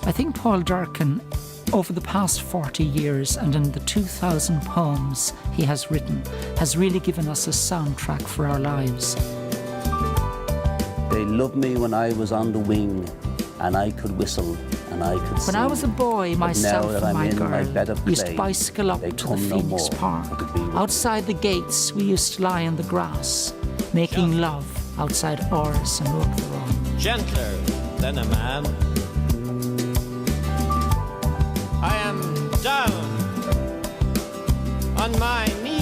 I think Paul Durcan, over the past 40 years and in the 2,000 poems he has written, has really given us a soundtrack for our lives. They loved me when I was on the wing, and I could whistle and I could sing. When I was a boy, myself and my girl used to bicycle up to the Phoenix Park. Outside the gates, we used to lie on the grass, making love outside Ors and Oaktheron. Gentler than a man, I am down on my knees.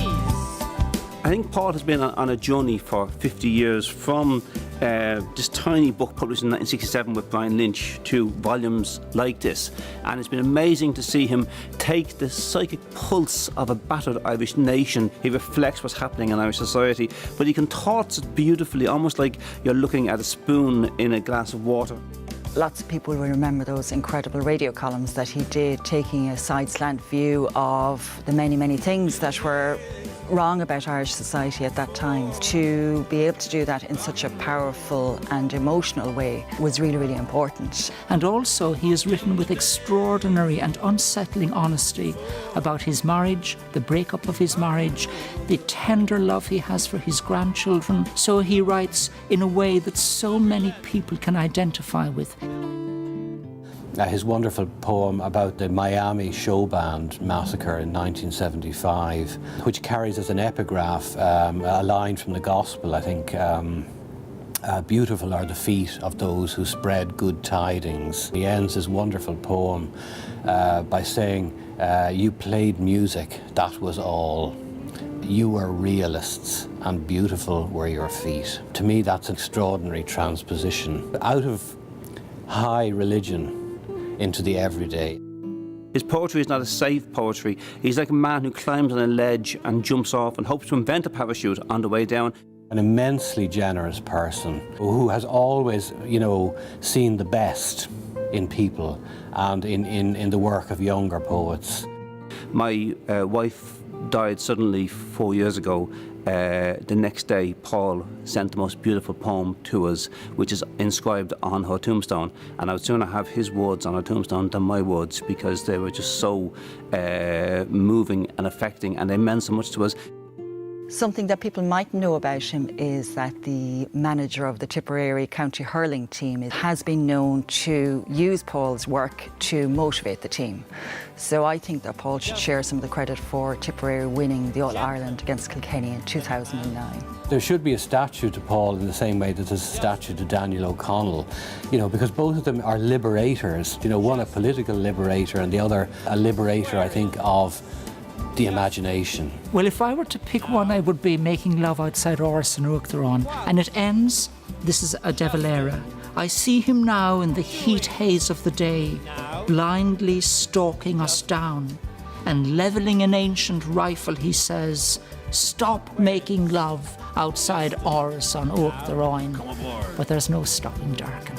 I think Paul has been on a journey for 50 years, from this tiny book published in 1967 with Brian Lynch to volumes like this, and it's been amazing to see him take the psychic pulse of a battered Irish nation. He reflects what's happening in Irish society, but he contorts it beautifully, almost like you're looking at a spoon in a glass of water. Lots of people will remember those incredible radio columns that he did, taking a side-slant view of the many, many things that were wrong about Irish society at that time. To be able to do that in such a powerful and emotional way was really, really important. And also, he has written with extraordinary and unsettling honesty about his marriage, the breakup of his marriage, the tender love he has for his grandchildren. So he writes in a way that so many people can identify with. His wonderful poem about the Miami show band massacre in 1975, which carries as an epigraph a line from the Gospel, I think, beautiful are the feet of those who spread good tidings. He ends his wonderful poem by saying, you played music, that was all. You were realists, and beautiful were your feet. To me, that's an extraordinary transposition out of high religion into the everyday. His poetry is not a safe poetry. He's like a man who climbs on a ledge and jumps off and hopes to invent a parachute on the way down. An immensely generous person who has always, seen the best in people and in the work of younger poets. My wife died suddenly 4 years ago. The next day, Paul sent the most beautiful poem to us, which is inscribed on her tombstone. And I would sooner have his words on her tombstone than my words, because they were just so moving and affecting, and they meant so much to us. Something that people might know about him is that the manager of the Tipperary County hurling team has been known to use Paul's work to motivate the team. So I think that Paul should share some of the credit for Tipperary winning the All-Ireland against Kilkenny in 2009. There should be a statue to Paul in the same way that there's a statue to Daniel O'Connell, because both of them are liberators, one a political liberator and the other a liberator, I think, of the imagination. Well, if I were to pick one, I would be Making Love Outside Ors and Oaktheron. And it ends, this is a De Valera. I see him now in the heat haze of the day, blindly stalking us down, and levelling an ancient rifle, he says, stop making love outside Ors on Oaktheron. But there's no stopping Durcan.